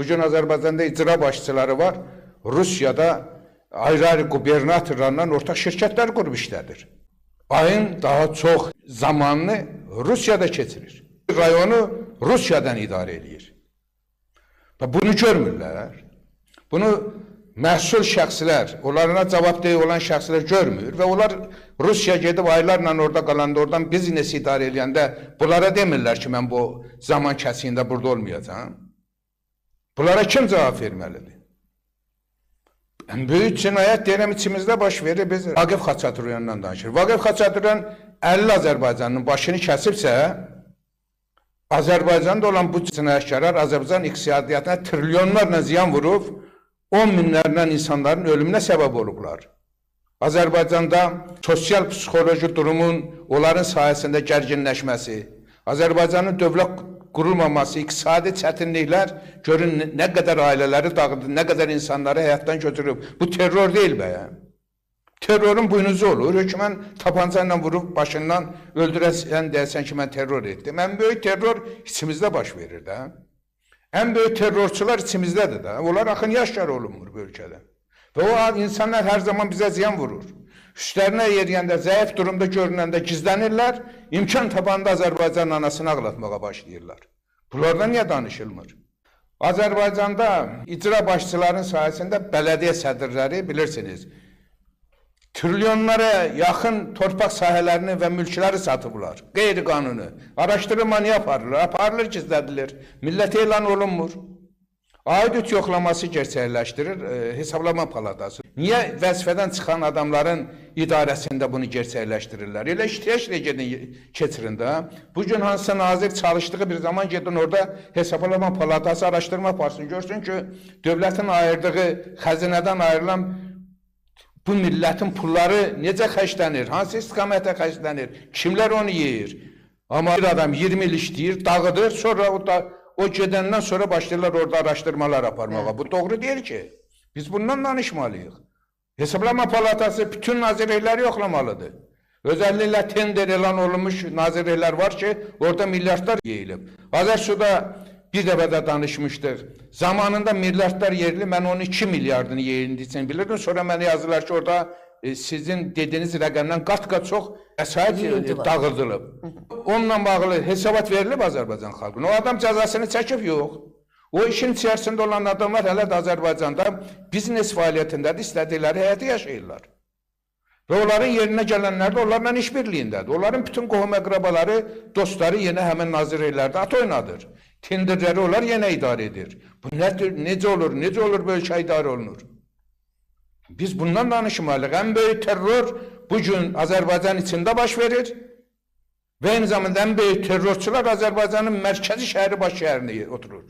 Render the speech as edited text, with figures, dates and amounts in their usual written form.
Bugün Azərbaycanda icra başçıları var. Rusiyada ayrı-ayrı qubernatorlarla ortak şirkətlər qurub işlədir. Ayın daha çox zamanını Rusiyada keçirir. Rayonu Rusiyadan idarə edir. Bunu görmürlər. Bunu məsul şəxslər, onlarına cavabdeh olan şəxslər görmür və onlar Rusiya gedib aylarla orada qalanda, oradan biznesi idarə edəndə bunlara demirlər ki, mən bu zaman kəsiyində burada olmayacağım. Bunlara kim cavab verməlidir? En büyük cinayet deyirəm içimizdə baş verir. Biz Vaqif Xaçaturyandan danışırıq. Vaqif Xaçaturyan 50 Azərbaycanın başını kəsibsə, Azərbaycanda olan bu cinayətkarlar Azərbaycan iqtisadiyyatına trilyonlarla ziyan vurub, 10 minlərlə insanların ölümünə səbəb olublar. Azərbaycanda sosial-psixoloji durumun onların sayəsində gərginləşməsi, Azərbaycanın dövlət qurulmaması, iqtisadi çətinliklər görün nə qədər ailələri dağıdı, nə qədər insanları həyatdan götürüb. Bu terror deyil bəyəm. Terrorun buynuzu olur. Hökmən tapanca ilə vurub başından öldürəsən deyəsən ki, mən terror etdim. En böyük terror içimizdə baş verir də. En büyük terrorçular içimizdədir də. Onlar axın yaşlar olunmur bu ölkədə. Və o insanlar hər zaman bizə ziyan vurur. Üstlərinə yeriyəndə, zəif durumda görünəndə gizlənirlər, imkan tapanda Azərbaycan anasını ağlatmağa başlayırlar. Bunlardan niyə danışılmır? Azərbaycanda icra başçıların sayəsində bələdiyyə sədrləri bilirsiniz, trilyonlara yaxın torpaq sahələrini və mülkləri satıblar, qeyri-qanuni. Araşdırma niyə aparılır? Aparılır, gizlədilir. Millət elan olunmur. Aidut yoxlaması gerçəkləşdirir Hesablama Palatası. Niyə vəzifədən çıxan adamların idarəsində bunu gerçəkləşdirirlər? Elə iştiyac gedin keçirin də. Bugün hansısa nazir çalışdığı bir zaman gedin orada Hesablama Palatası araşdırma aparsın. Görsün ki, dövlətin ayırdığı, xəzinədən ayrılan bu millətin pulları necə xərclənir, hansı istiqamətə xərclənir, kimlər onu yeyir. Amma bir adam 20 il işləyir, dağıdır, sonra o gedəndən sonra başlayırlar orada araşdırmalar aparmağa. Bu doğru deyil ki. Biz bundan danışmalıyıq. Hesablama Palatası bütün nazirlikləri yoxlamalıdır. Özəlliklə tender elan olunmuş nazirliklər var ki, orada milyardlar yeyilib. Azərsuda bir dəfə də danışmışdıq. Zamanında milyardlar yerli, mən onun 2 milyardını yeyildiyini bilirdim. Sonra mənə yazdılar ki, orada sizin dediğiniz rəqəmdən qat-qat çox vəsait dağıdılıb. Onunla bağlı hesabat verilib Azərbaycan xalqına. O adam cəzasını çəkib, yox. O işin içərisində olan adamlar hələ də Azərbaycanda biznes fəaliyyətindədir, istədikləri həyatı yaşayırlar. Və onların yerinə gələnlər də onlarla işbirliyindədir. Onların bütün qohum əqrabaları, dostları yenə həmin nazirliklərdə at oynadır. Tenderləri onlar yenə idarə edir. Bu necə olur, necə olur bu ölkə idarə olunur? Biz bundan danışmalıyıq. En büyük terror bugün Azərbaycan içində baş verir və eyni zamanda en büyük terrorçular Azərbaycanın mərkəzi şəhəri baş şəhərində oturur.